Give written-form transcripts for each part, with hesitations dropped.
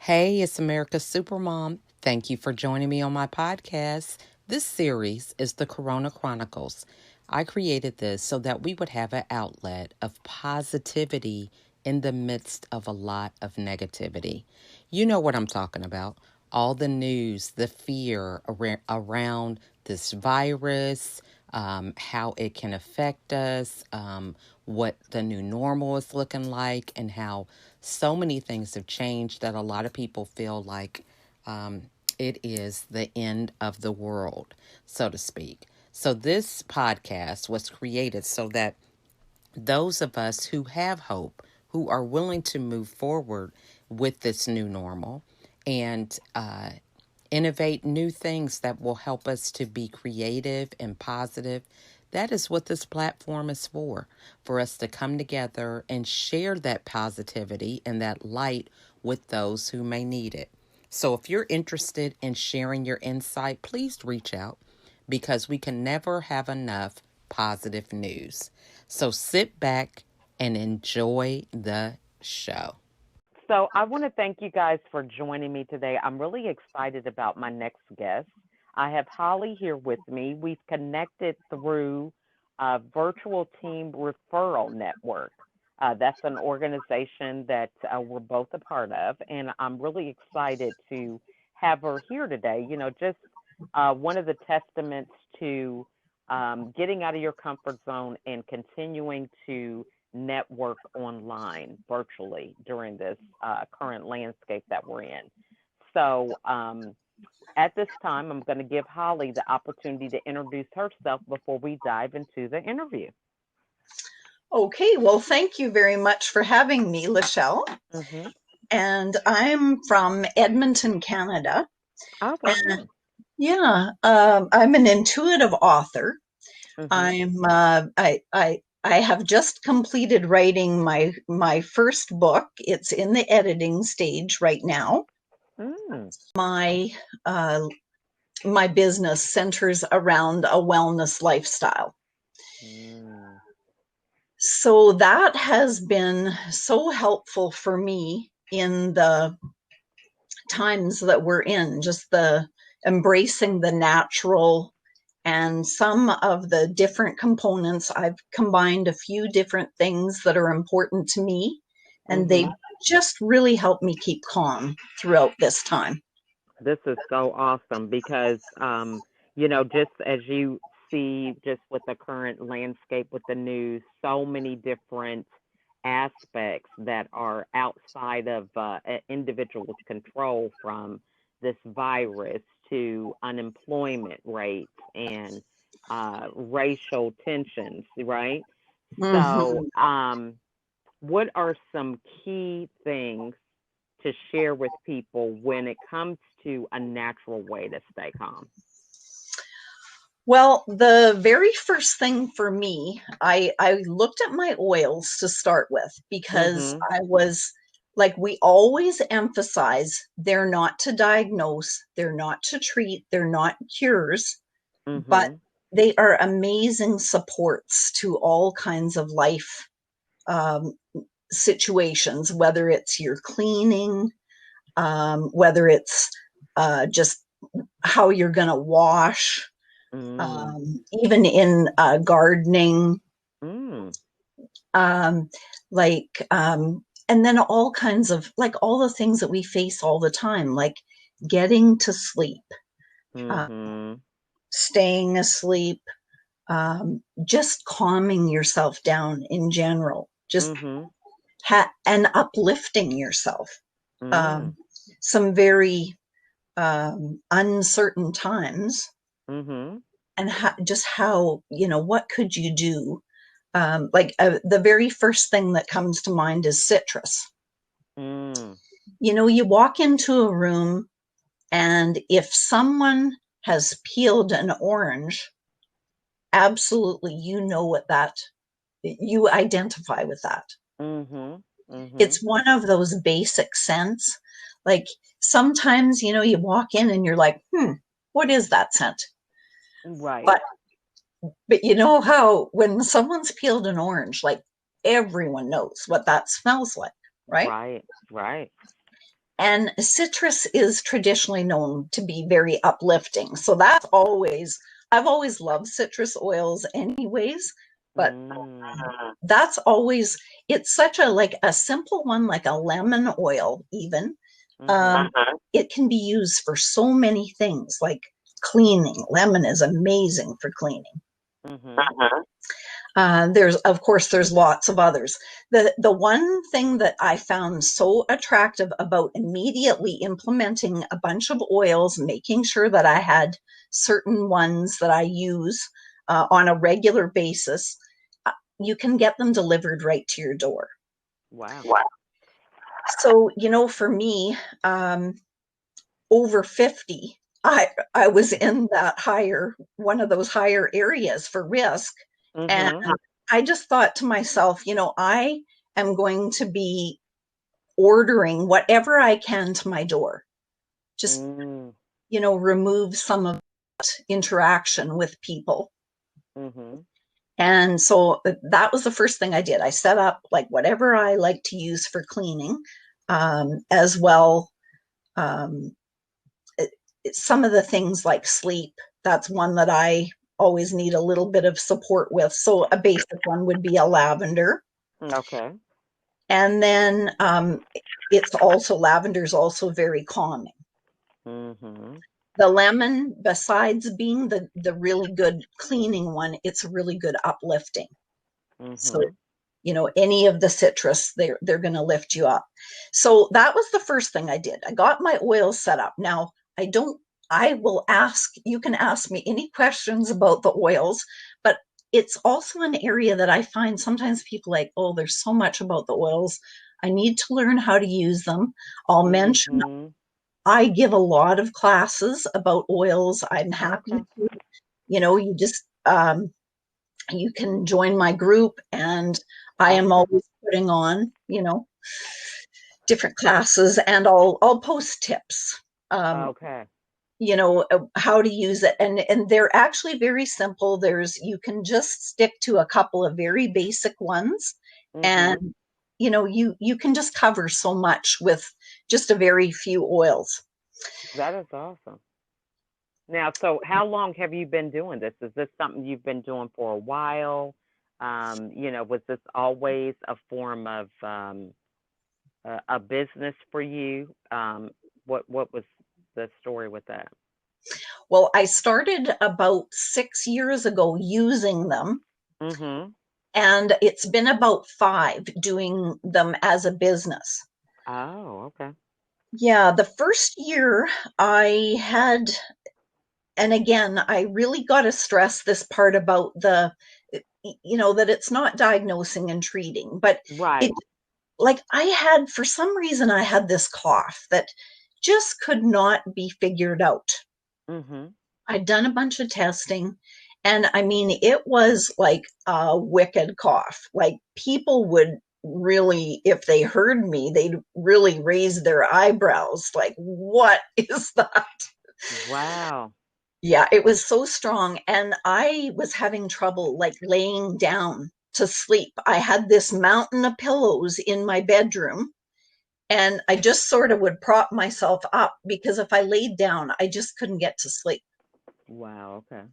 Hey, it's America's Supermom. Thank you for joining me on my podcast. This series is the Corona Chronicles. I created this so that we would have an outlet of positivity in the midst of a lot of negativity. You know what I'm talking about. All the news, the fear around this virus, how it can affect us, what the new normal is looking like, and how so many things have changed that a lot of people feel like um, it is the end of the world, so to speak. So, this podcast was created so that those of us who have hope, who are willing to move forward with this new normal and innovate new things that will help us to be creative and positive. That is what this platform is for us to come together and share that positivity and that light with those who may need it. So if you're interested in sharing your insight, please reach out because we can never have enough positive news. So sit back and enjoy the show. So I want to thank you guys for joining me today. I'm really excited about my next guest. I have Holly here with me. We've connected through a virtual team referral network. That's an organization that we're both a part of, and I'm really excited to have her here today. Just one of the testaments to getting out of your comfort zone and continuing to network online virtually during this current landscape that we're in. So, at this time, I'm going to give Holly the opportunity to introduce herself before we dive into the interview. Okay, well, thank you very much for having me, Lachelle. Mm-hmm. And I'm from Edmonton, Canada. Oh, very And nice. yeah, I'm an intuitive author. Mm-hmm. I have just completed writing my first book. It's in the editing stage right now. Mm. My uh, my business centers around a wellness lifestyle. Mm. So that has been so helpful for me in the times that we're in, just the embracing the natural and some of the different components. I've combined a few different things that are important to me, and they Mm-hmm. just really help me keep calm throughout this time. This is so awesome because, just as you see, just with the current landscape with the news, so many different aspects that are outside of an individual's control, from this virus to unemployment rates and racial tensions, right? So, Mm-hmm. what are some key things to share with people when it comes to a natural way to stay calm? Well, the very first thing for me, I looked at my oils to start with because Mhm. I was like, we always emphasize they're not to diagnose, they're not to treat, they're not cures, but Mhm. they are amazing supports to all kinds of life um, situations, whether it's your cleaning, whether it's just how you're going to wash, Mm. even in gardening, Mm. um, and then all kinds of like all the things that we face all the time, like getting to sleep, uh, Mhm. staying asleep, just calming yourself down in general, just Mhm. and uplifting yourself. Mm. Um, some very uncertain times, Mhm. and just how, what could you do? The very first thing that comes to mind is citrus. Mm. You walk into a room, and if someone has peeled an orange, absolutely, what that, you identify with that. Mhm. Mhm. It's one of those basic scents. Like sometimes, you walk in and you're like, what is that scent? Right. But But you know how when someone's peeled an orange, like everyone knows what that smells like, right? Right. Right. And citrus is traditionally known to be very uplifting. So I've always loved citrus oils anyways, but Mm. that's always, it's such a, like a simple one, like a lemon oil even. Mhm. It can be used for so many things, like cleaning. Lemon is amazing for cleaning. Mhm. There's lots of others. The one thing that I found so attractive about immediately implementing a bunch of oils, making sure that I had certain ones that I use on a regular basis, you can get them delivered right to your door. Wow. So, for me, over 50, I was in one of those higher areas for risk. And Mhm. I just thought to myself, I am going to be ordering whatever I can to my door. Just, Mm. remove some of that interaction with people. Mhm. And so that was the first thing I did. I set up like whatever I like to use for cleaning, as well. Um, some of the things like sleep, that's one that I always need a little bit of support with. So a basic one would be a lavender. Okay. And then lavender's also very calming. Mhm. The lemon, besides being the really good cleaning one, it's really good uplifting. So, Mhm. any of the citrus, they're going to lift you up. So that was the first thing I did. I got my oil set up. Now, you can ask me any questions about the oils, but it's also an area that I find sometimes people like, oh, there's so much about the oils. I need to learn how to use them. I'll mention Mhm. I give a lot of classes about oils. I'm happy Okay. to, you just, you can join my group, and I am Okay. always putting on, different classes, and I'll post tips. Um, Okay. how to use it, and they're actually very simple. You can just stick to a couple of very basic ones, and Mhm. you can just cover so much with just a very few oils. That is awesome. Now, so how long have you been doing this? Is this something you've been doing for a while? Was this always a form of a business for you? What was the story with that? Well, I started about 6 years ago using them, Mhm. and it's been about 5 doing them as a business. Oh, okay. Yeah, the first year I had, and again, I really got to stress this part about that it's not diagnosing and treating, but it, Right. like for some reason, I had this cough that just could not be figured out. Mhm. I'd done a bunch of testing, and I mean, it was like a wicked cough. Like people would really, if they heard me, they'd really raise their eyebrows. Like, what is that? Wow. Yeah, it was so strong. And I was having trouble like laying down to sleep. I had this mountain of pillows in my bedroom, and I just sort of would prop myself up because if I laid down, I just couldn't get to sleep. Wow. Okay.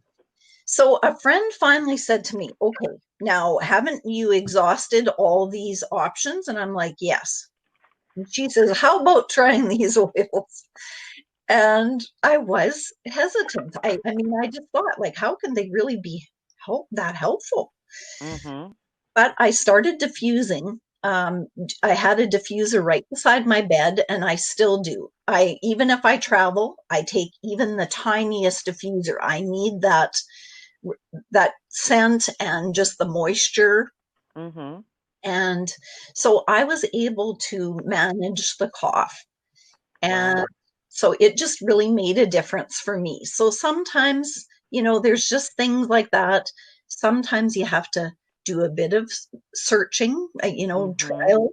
So a friend finally said to me, okay, now haven't you exhausted all these options? And I'm like, yes. And she says, how about trying these oils? And I was hesitant. I mean, I just thought, like, how can they really be that helpful? Mhm. But I started diffusing. I had a diffuser right beside my bed, and I still do. Even if I travel, I take even the tiniest diffuser. I need that scent and just the moisture. Mhm. And so I was able to manage the cough. And Wow. so it just really made a difference for me. So sometimes, there's just things like that. Sometimes you have to do a bit of searching, Mhm. trial,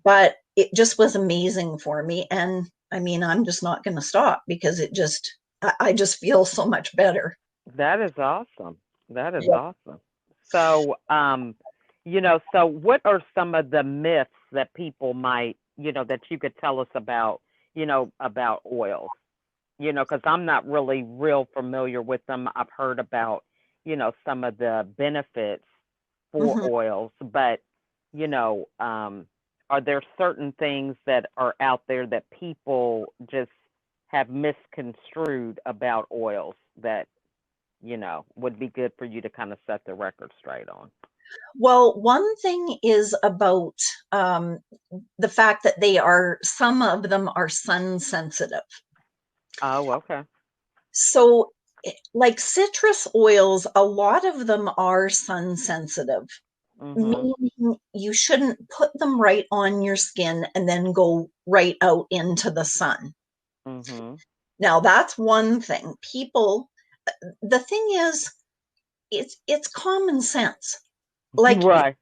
but it just was amazing for me. And I mean, I'm just not going to stop because I just feel so much better. That is awesome. That is Yeah. awesome. So, so what are some of the myths that people might, that you could tell us about, about oils, because I'm not really real familiar with them. I've heard about, some of the benefits for Mhm. oils, but, you know, um, are there certain things that are out there that people just have misconstrued about oils that, would be good for you to kind of set the record straight on? Well, one thing is about um, the fact that some of them are sun sensitive. Oh, okay. So, like citrus oils, a lot of them are sun sensitive, Mhm. meaning you shouldn't put them right on your skin and then go right out into the sun. Mhm. Now, that's one thing. The thing is, it's common sense. Like, Right.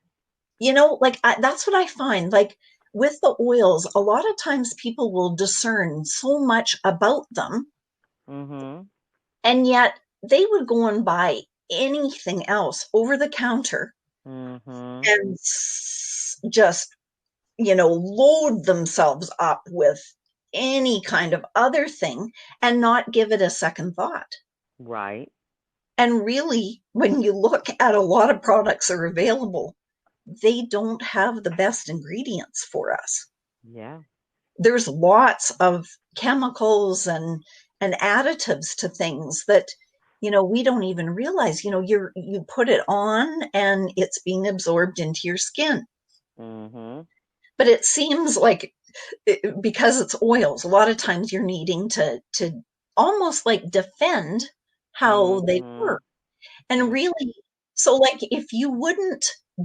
that's what I find. Like with the oils, a lot of times people will discern so much about them, Mhm. and yet they would go and buy anything else over the counter Mhm. and just, load themselves up with any kind of other thing and not give it a second thought. Right. And really, when you look at a lot of products that are available, they don't have the best ingredients for us. Yeah. There's lots of chemicals and additives to things that we don't even realize. You put it on and it's being absorbed into your skin. Mhm. But it seems like because it's oils, a lot of times you're needing to almost like defend how they work. Mhm. And Mm. really, so like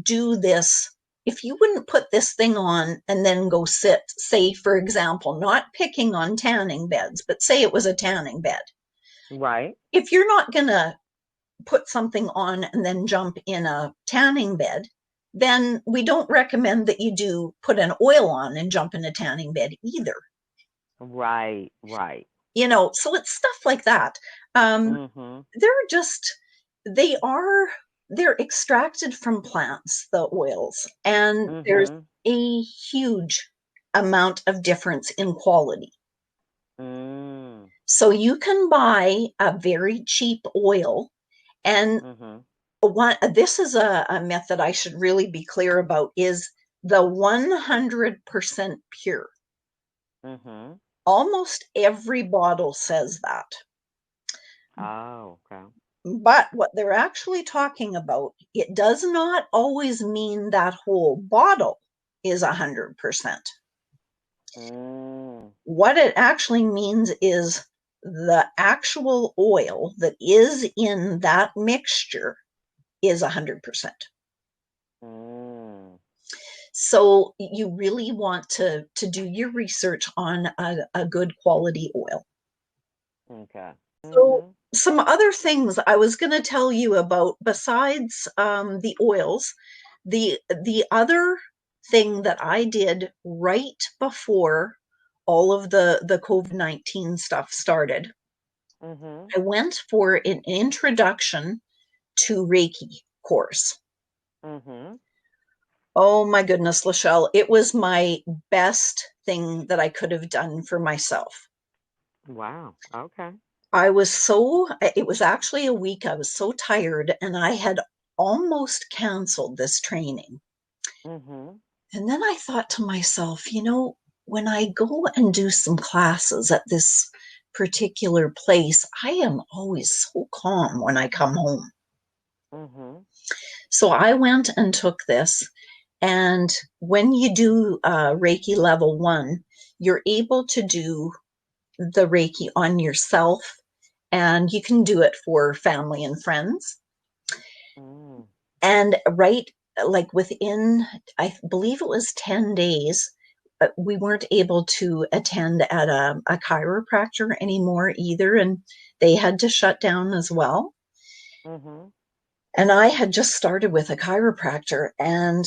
do this, if you wouldn't put this thing on and then go sit, say, for example, not picking on tanning beds, but say it was a tanning bed. Right. If you're not going to put something on and then jump in a tanning bed, then we don't recommend that you do put an oil on and jump in a tanning bed either. Right. Right. So it's stuff like that. Um, Mhm. they're just they are they're extracted from plants, the oils, and there's Mhm. a huge amount of difference in quality. Mm. So you can buy a very cheap oil, and Mhm. this is a myth that I should really be clear about, is the 100% pure. Mhm. Almost every bottle says that. Oh, okay. But what they're actually talking about, it does not always mean that whole bottle is 100%. Mm. What it actually means is the actual oil that is in that mixture is 100%. Mm. So you really want to do your research on a good quality oil. Okay. So Mhm. some other things I was going to tell you about besides the oils, the other thing that I did right before all of the COVID-19 stuff started, Mhm. I went for an introduction to Reiki course. Mhm. Oh my goodness, Lachelle, it was my best thing that I could have done for myself. Wow. Okay. It was actually a week. I was so tired and I had almost canceled this training. Mhm. And then I thought to myself, when I go and do some classes at this particular place, I am always so calm when I come home. Mhm. So I went and took this. And when you do Reiki level 1, you're able to do the Reiki on yourself, and you can do it for family and friends. Mm. And like within, I believe it was 10 days, we weren't able to attend at a chiropractor anymore either. And they had to shut down as well. Mhm. And I had just started with a chiropractor, and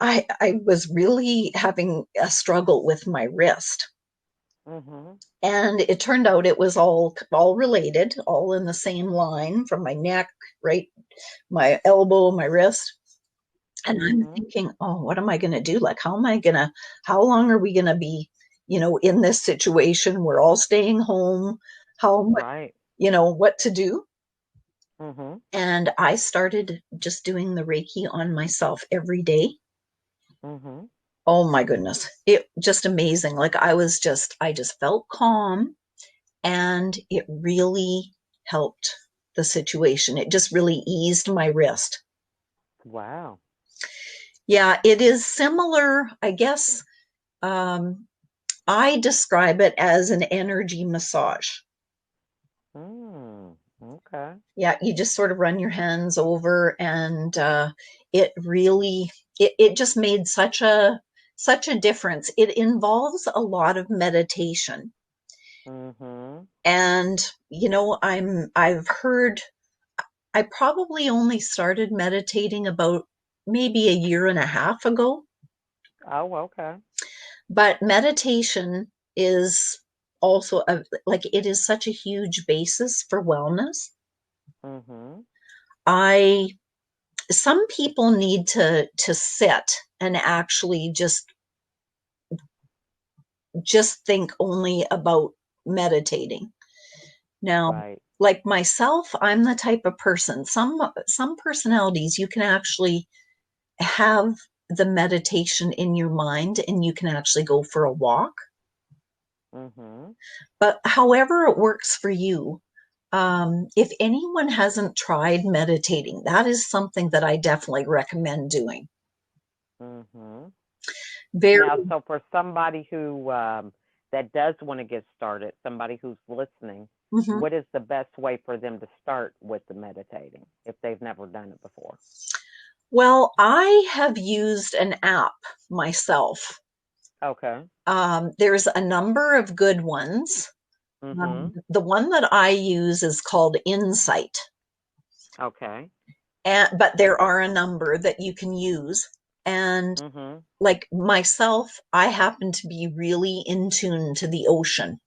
I was really having a struggle with my wrist. Mhm. And it turned out it was all related, all in the same line from my neck, right, my elbow, my wrist. And I'm Mhm. thinking, oh, what am I going to do? Like, how long are we going to be, in this situation? We're all staying home. How much, Right. what to do? Mhm. And I started just doing the Reiki on myself every day. Mhm. Oh my goodness. It just amazing. Like I just felt calm and it really helped the situation. It just really eased my wrist. Wow. Yeah, it is similar, I guess. Um, I describe it as an energy massage. Okay. Yeah, you just sort of run your hands over, and it really, it just made such a difference. It involves a lot of meditation, Mhm. and I've heard, I probably only started meditating about maybe a year and a half ago. Oh, okay. But meditation is also like it is such a huge basis for wellness. Mhm. I Some people need to sit and actually just think only about meditating. Now, Right. like myself, I'm the type of person, some personalities you can actually have the meditation in your mind and you can actually go for a walk. Mhm. But however it works for you, if anyone hasn't tried meditating, that is something that I definitely recommend doing. Mhm. Very, Now, so for somebody who that does want to get started, somebody who's listening, mhm. what is the best way for them to start with the meditating if they've never done it before? Well, I have used an app myself. Okay. There's a number of good ones. Mhm. The one that I use is called Insight, Okay. but there are a number that you can use. And Mhm. like myself, I happen to be really in tune to the ocean.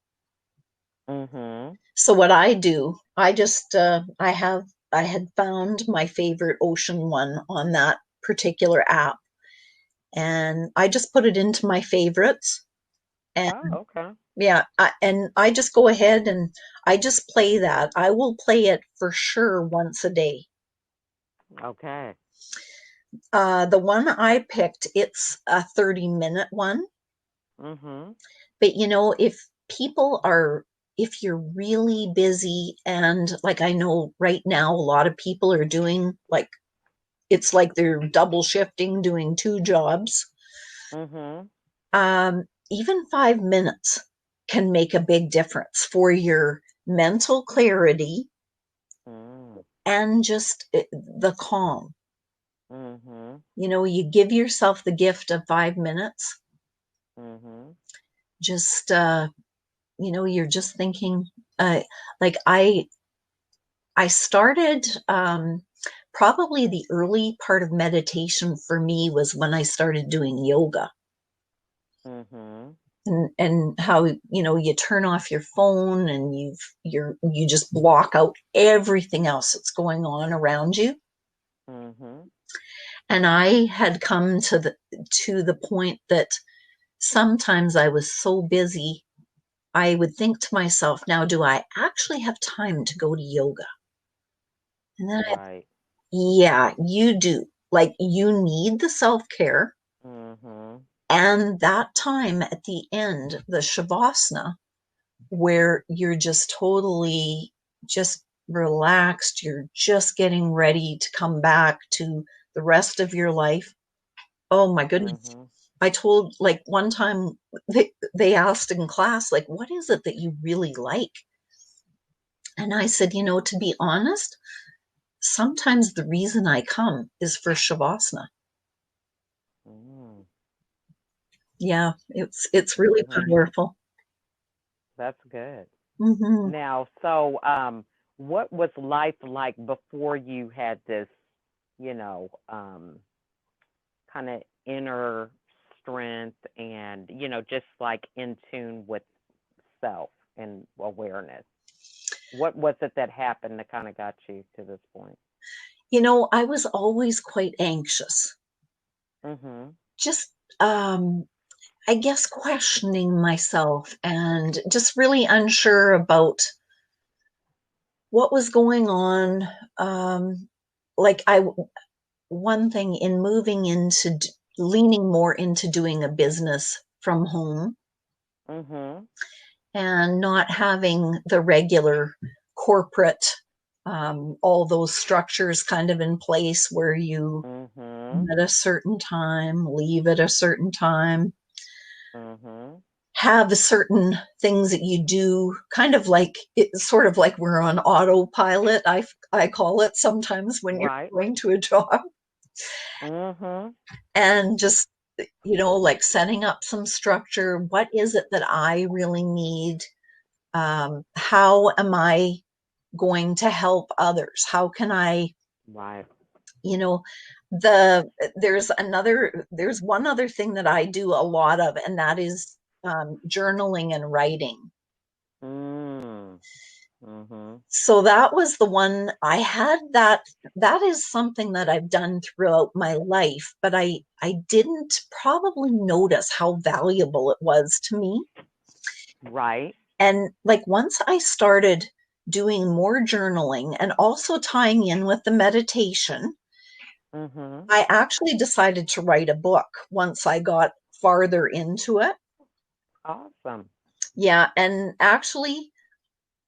Mhm. So what I do, I had found my favorite ocean one on that particular app, and I just put it into my favorites. And Oh, okay. yeah, and I just go ahead and I just play that. I will play it for sure once a day. Okay. The one I picked, it's a 30-minute one. Mhm. But people are, if you're really busy, and like I know right now, a lot of people are doing like, it's like they're double shifting, doing two jobs. Mhm. Even 5 minutes can make a big difference for your mental clarity Mm. and just the calm. Mhm. You give yourself the gift of 5 minutes, Mhm. just, you're just thinking, uh, like I started, probably the early part of meditation for me was when I started doing yoga. Mhm. And how you turn off your phone and you just block out everything else that's going on around you. Mhm. And I had come to the point that sometimes I was so busy, I would think to myself, now do I actually have time to go to yoga? And then Right. yeah, you do. Like you need the self-care Mhm. and that time at the end, the shavasana, where you're just totally just relaxed, you're just getting ready to come back to the rest of your life. Oh my goodness. Mhm. I told, like, one time they asked in class, like, what is it that you really like? And I said, to be honest, sometimes the reason I come is for shavasana. Mm. Yeah, it's really Mhm. powerful. That's good. Hmm. Now, so what was life like before you had this, you know, kind of inner strength and, just like in tune with self and awareness? What was it that happened that kind of got you to this point? I was always quite anxious. Mhm. just, I guess, questioning myself and just really unsure about what was going on. Like one thing in moving into leaning more into doing a business from home Mhm. and not having the regular corporate, all those structures kind of in place where you Mhm. at a certain time, leave at a certain time, Mhm. have certain things that you do, kind of like it's sort of like we're on autopilot. I call it sometimes when you're Right. going to a job, Mhm. and just like setting up some structure. What is it that I really need? How am I going to help others? How can I, Right. you know, there's one other thing that I do a lot of, and that is journaling and writing. Mm. Mhm. So that was the one I had. That is something that I've done throughout my life, but I didn't probably notice how valuable it was to me. Right. And like once I started doing more journaling and also tying in with the meditation, Mhm. I actually decided to write a book once I got farther into it. Awesome. Yeah, and actually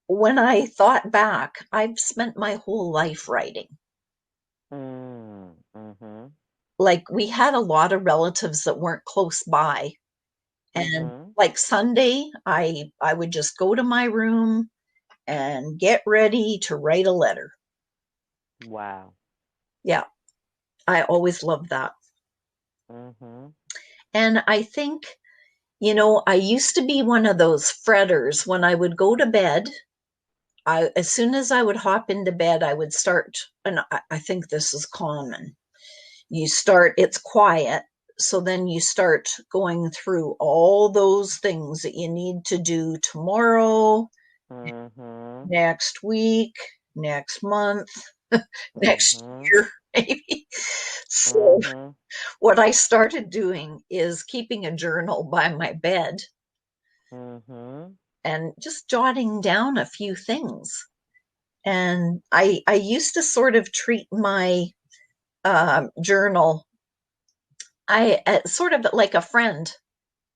when I thought back, I've spent my whole life writing. Mm. Mhm. Like we had a lot of relatives that weren't close by, and Mhm. like Sunday I would just go to my room and get ready to write a letter. Wow. Yeah, I always loved that. Mhm. And I think, I used to be one of those fretters. When I would go to bed, as soon as I would hop into bed, I would start, and I think this is common. It's quiet. So then you start going through all those things that you need to do tomorrow, Mhm. next week, next month, next Mhm. year, maybe. So Mhm. what I started doing is keeping a journal by my bed Mhm. and just jotting down a few things. And I used to sort of treat my journal, I sort of like a friend.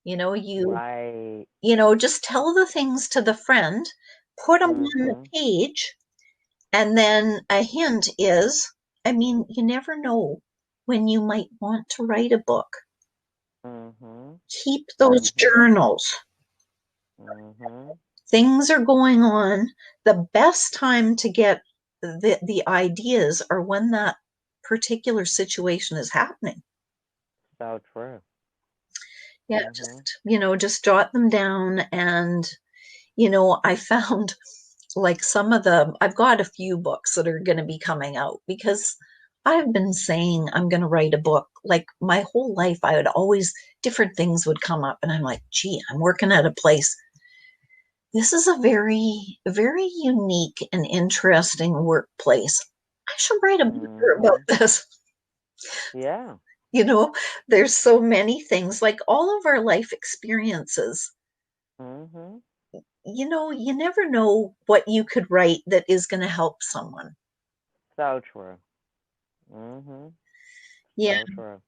You know, you Right. just tell the things to the friend, put them on the Mhm. page, and then a hint is, I mean, you never know when you might want to write a book. Mhm. Keep those Mhm. journals. Mhm. Things are going on. The best time to get the ideas are when that particular situation is happening. So true. Yeah, Mhm. just jot them down. And, I found like I've got a few books that are going to be coming out because I've been saying I'm going to write a book. Like my whole life, I would always, different things would come up, and I'm like, gee, I'm working at a place. This is a very, very unique and interesting workplace. I should write a book about Mhm. this. Yeah. You know, there's so many things, like all of our life experiences. Mhm. You never know what you could write that is going to help someone. So true. Mhm. Yeah. So true.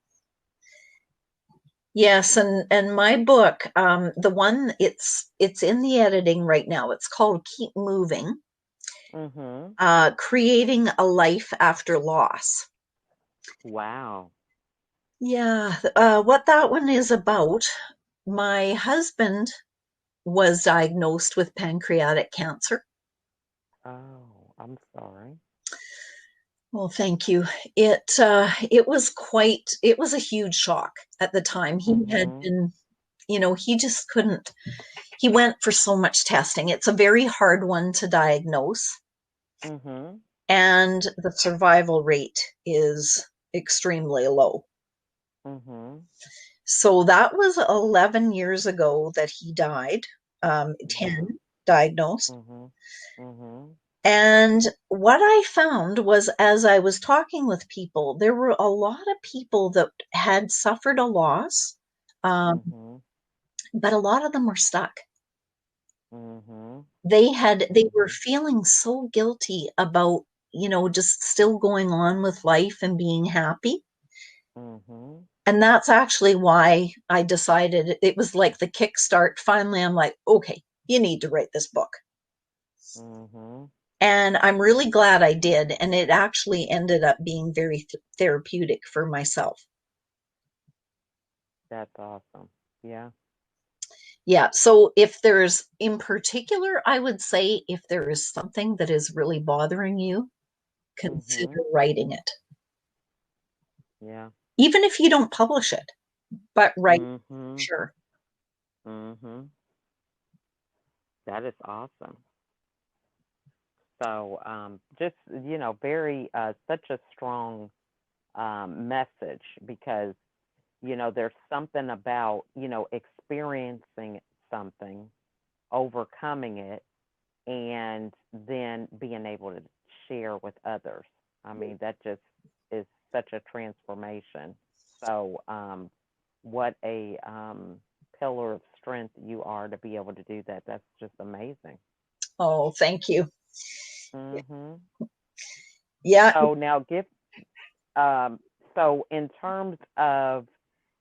Yes, and my book, the one it's in the editing right now. It's called Keep Moving, Mhm. Creating a Life After Loss. Wow. Yeah, what that one is about, my husband was diagnosed with pancreatic cancer. Oh, I'm sorry. Well, thank you. It was a huge shock at the time. He had Mhm. been, he just couldn't. He went for so much testing. It's a very hard one to diagnose, Mhm. and the survival rate is extremely low. Mhm. So that was 11 years ago that he died, 10 Wow. diagnosed. Mhm. Mhm. And what I found was, as I was talking with people, there were a lot of people that had suffered a loss, Mhm. but a lot of them were stuck. Mhm. They were Mhm. feeling so guilty about, just still going on with life and being happy. Mhm. And that's actually why I decided it was like the kickstart. Finally, I'm like, okay, you need to write this book. Mhm. And I'm really glad I did. And it actually ended up being very therapeutic for myself. That's awesome. Yeah. Yeah. So if there's, in particular, I would say if there is something that is really bothering you, consider Mhm. writing it. Yeah. Even if you don't publish it, but write, Mhm. sure. Mhm. That is awesome. So, just very such a strong message because there's something about experiencing something, overcoming it, and then being able to share with others. I mean, that just is such a transformation. So, what a pillar of strength you are to be able to do that. That's just amazing. Oh, thank you. Mhm. Yeah. So now give um so in terms of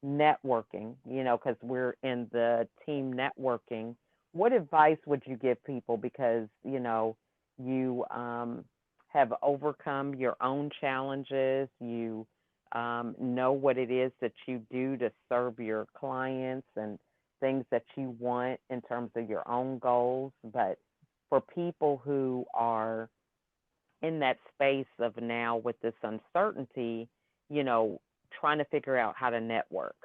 networking, because we're in the team networking, what advice would you give people because, you have overcome your own challenges, you know what it is that you do to serve your clients and things that you want in terms of your own goals, but for people who are in that space of now with this uncertainty, you know, trying to figure out how to network.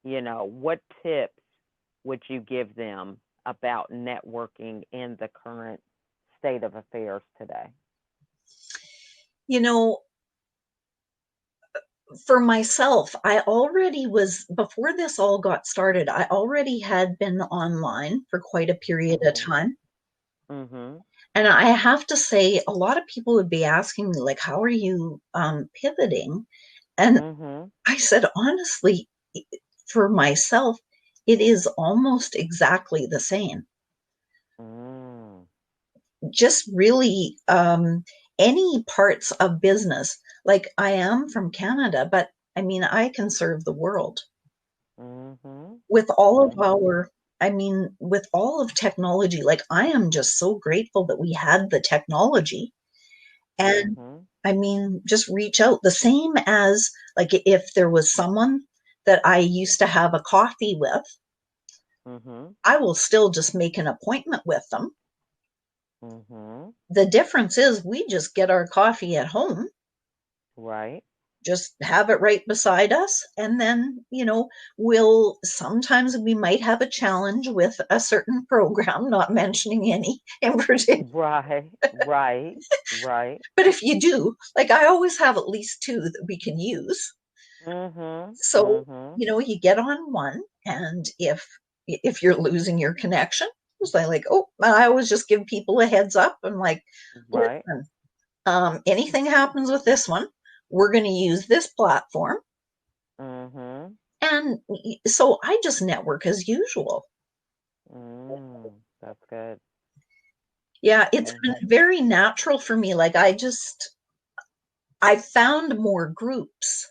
What tips would you give them about networking in the current state of affairs today? You know, for myself, I already was, before this all got started, I already had been online for quite a period of Mhm. time. Mhm. And I have to say, a lot of people would be asking me, like, how are you pivoting? And Mhm. I said, honestly, for myself, it is almost exactly the same. Mm. Just really any parts of business. Like, I am from Canada, but I mean, I can serve the world Mhm. with all of Mhm. with all of technology. Like, I am just so grateful that we had the technology. And Mhm. I mean, just reach out. The same as, like, if there was someone that I used to have a coffee with, Mhm. I will still just make an appointment with them. Mhm. The difference is we just get our coffee at home, Right. just have it right beside us. And then, we'll sometimes we might have a challenge with a certain program, not mentioning any in particular. Right. Right. Right. But if you do, like, I always have at least two that we can use. Mhm. So, Mhm. you get on one, and if you're losing your connection, it's like, oh, I always just give people a heads up. I'm like, Right. listen, anything happens with this one, we're going to use this platform. Mhm. And so I just network as usual. That's good. Yeah, it's been Mhm. very natural for me. Like, I found more groups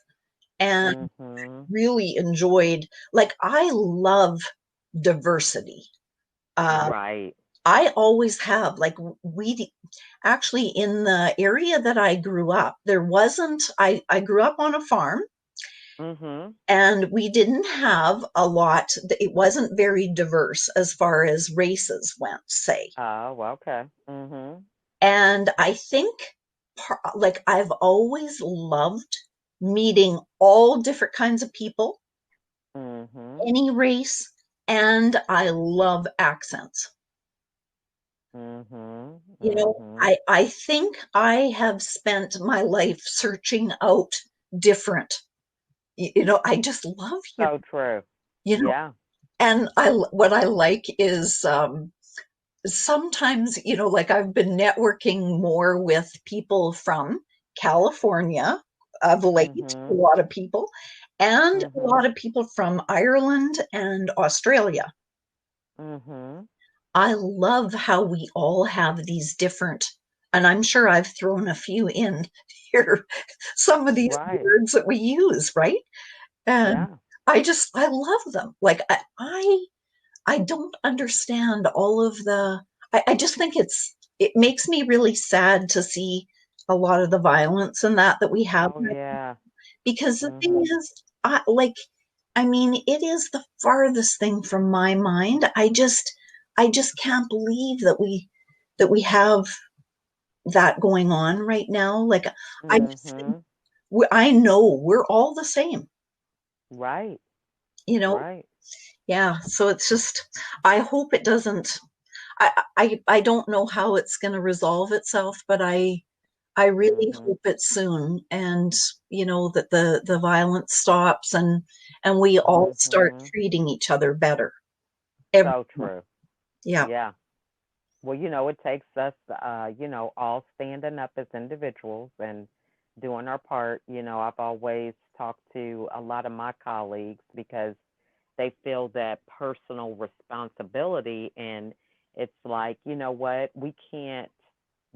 and Mhm. really enjoyed, like, I love diversity. Uh, Right. I always have, like, we actually, in the area that I grew up, there wasn't, I grew up on a farm, Mhm. and we didn't have a lot, it wasn't very diverse as far as races went, say. Oh, okay. Mhm. And I think, like, I've always loved meeting all different kinds of people, Mhm. any race, and I love accents. Mhm. You know, Mhm. I think I have spent my life searching out different, I just love So true. you know, Yeah. and what I like is, sometimes, like I've been networking more with people from California of late, a Mhm. lot of people, and a Mhm. lot of people from Ireland and Australia. Mhm. I love how we all have these different, and I'm sure I've thrown a few in here, some of these Right. words that we use, right? And Yeah. I love them. Like I don't understand all of I just think it makes me really sad to see a lot of the violence and that we have, Oh yeah. because the thing Mhm. is, I mean, it is the farthest thing from my mind. I just can't believe that we have that going on right now. Like, I just think Mhm. I know we're all the same, Right. you know? Right. Yeah. So it's just, I hope it doesn't. I don't know how it's going to resolve itself, but I really Mhm. hope it soon, and that the violence stops, and we all start Mhm. treating each other better. So Everyone. true. Yeah. Yeah. Well, it takes us, all standing up as individuals and doing our part. I've always talked to a lot of my colleagues because they feel that personal responsibility. And it's like, you know what? We can't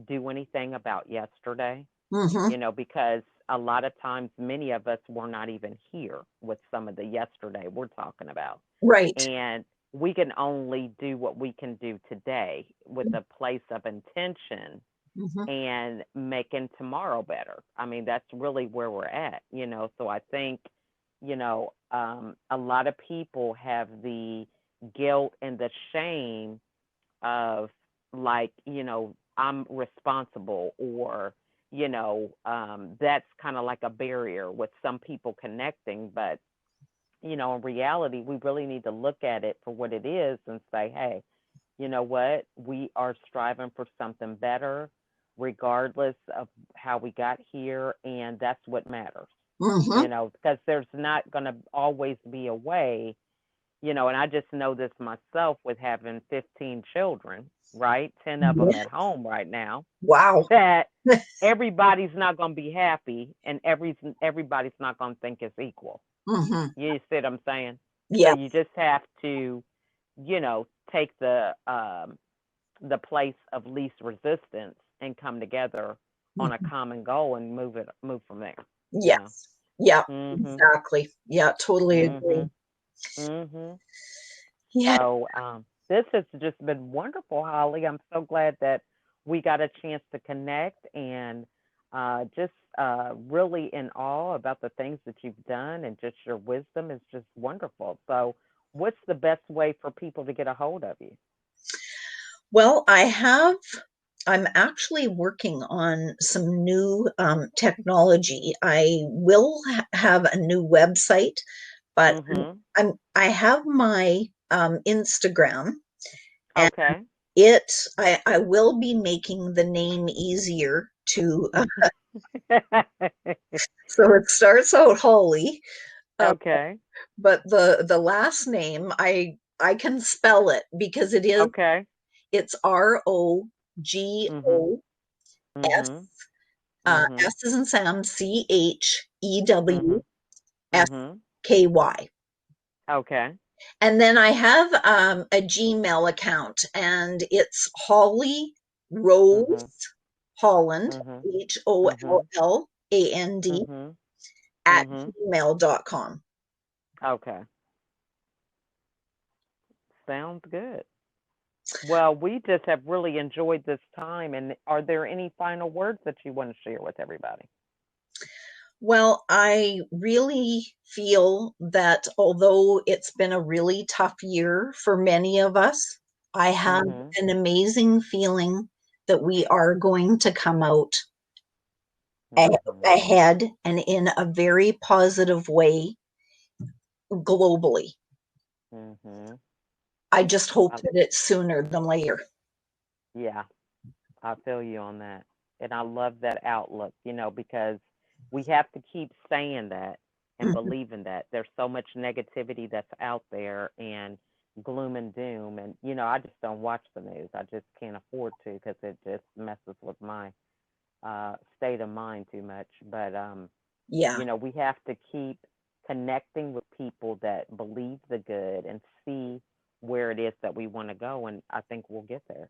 do anything about yesterday, Hmm. because a lot of times many of us were not even here with some of the yesterday we're talking about. Right. And we can only do what we can do today with a place of intention Hmm. and making tomorrow better. I mean, that's really where we're at, So I think, a lot of people have the guilt and the shame of, like, I'm responsible, or, that's kind of like a barrier with some people connecting. But, in reality, we really need to look at it for what it is and say, hey, you know what? We are striving for something better, regardless of how we got here. And that's what matters, Hmm. because there's not going to always be a way, and I just know this myself with having 15 children, right? 10 of them Yeah. at home right now, Wow. that everybody's not going to be happy, and everybody's not going to think it's equal. Hmm. You see what I'm saying? So Yeah. you just have to, take the place of least resistance and come together on a Mhm. common goal and move from there. You know. Yes. Yeah. Mhm. Exactly. Yeah. Totally agree. Mhm. Mhm. Yeah. So this has just been wonderful, Holly. I'm so glad that we got a chance to connect, and just really in awe about the things that you've done, and just your wisdom is just wonderful. So, what's the best way for people to get a hold of you? Well, I'm actually working on some new technology. I will have a new website, but Mhm. I have my Instagram, and Okay. I will be making the name easier to, so it starts out Holly, uh, Okay. but the last name I can spell it because Okay. it's Mhm. Rogoschewsky. Mhm. S Mhm. is in Sam, Chewsky. Mhm. Mhm. Okay. And then I have a Gmail account, and it's Holly Rose Mhm. Holland, Mhm. Mhm. HOLLAND Mhm. at Mhm. gmail.com. Okay. Sounds good. Well, we just have really enjoyed this time. And are there any final words that you want to share with everybody? Well, I really feel that although it's been a really tough year for many of us, I have Mhm. an amazing feeling that we are going to come out Mhm. ahead and in a very positive way globally. Mhm. I just hope I, that it's sooner than later. yeah, I feel you on that. And I love that outlook, because we have to keep saying that and Mhm. believing that. There's so much negativity that's out there, and gloom and doom. And, you know, I just don't watch the news. I just can't afford to because it just messes with my state of mind too much. But, Yeah, you know, we have to keep connecting with people that believe the good and see where it is that we want to go. And I think we'll get there,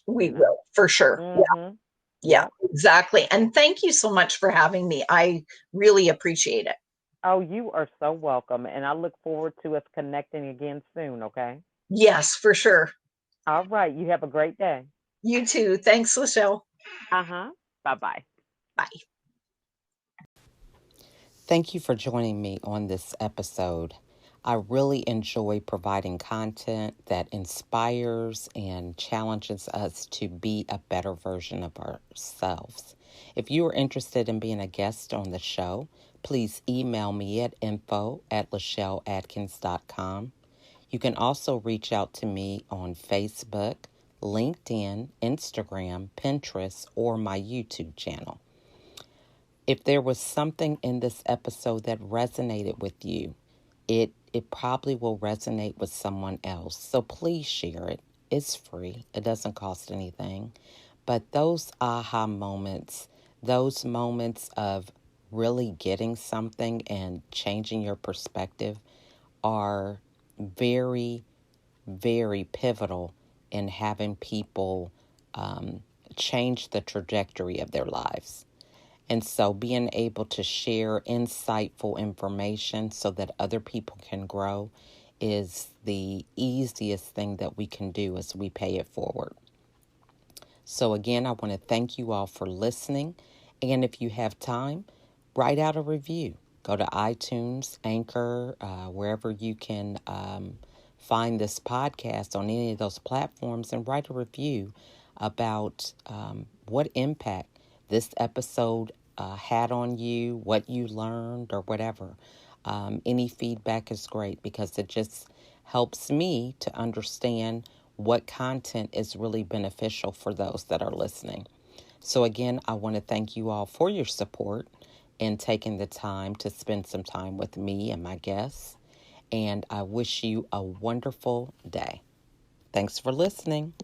we you know? will for sure. Mm-hmm. Yeah, Yep. exactly. And thank you so much for having me. I really appreciate it. Oh, you are so welcome. And I look forward to us connecting again soon, okay? Yes, for sure. All right. You have a great day. You too. Thanks, Lachelle. Uh huh. Bye bye. Bye. Thank you for joining me on this episode. I really enjoy providing content that inspires and challenges us to be a better version of ourselves. If you are interested in being a guest on the show, please email me at info@lachelleadkins.com. You can also reach out to me on Facebook, LinkedIn, Instagram, Pinterest, or my YouTube channel. If there was something in this episode that resonated with you, it probably will resonate with someone else. So please share it. It's free. It doesn't cost anything. But those aha moments, those moments of really getting something and changing your perspective are very, very pivotal in having people change the trajectory of their lives. And so being able to share insightful information so that other people can grow is the easiest thing that we can do as we pay it forward. So again, I want to thank you all for listening. And if you have time, write out a review. Go to iTunes, Anchor, wherever you can find this podcast on any of those platforms and write a review about what impact this episode had on you, what you learned, or whatever. Any feedback is great because it just helps me to understand what content is really beneficial for those that are listening. So again, I want to thank you all for your support and taking the time to spend some time with me and my guests. And I wish you a wonderful day. Thanks for listening.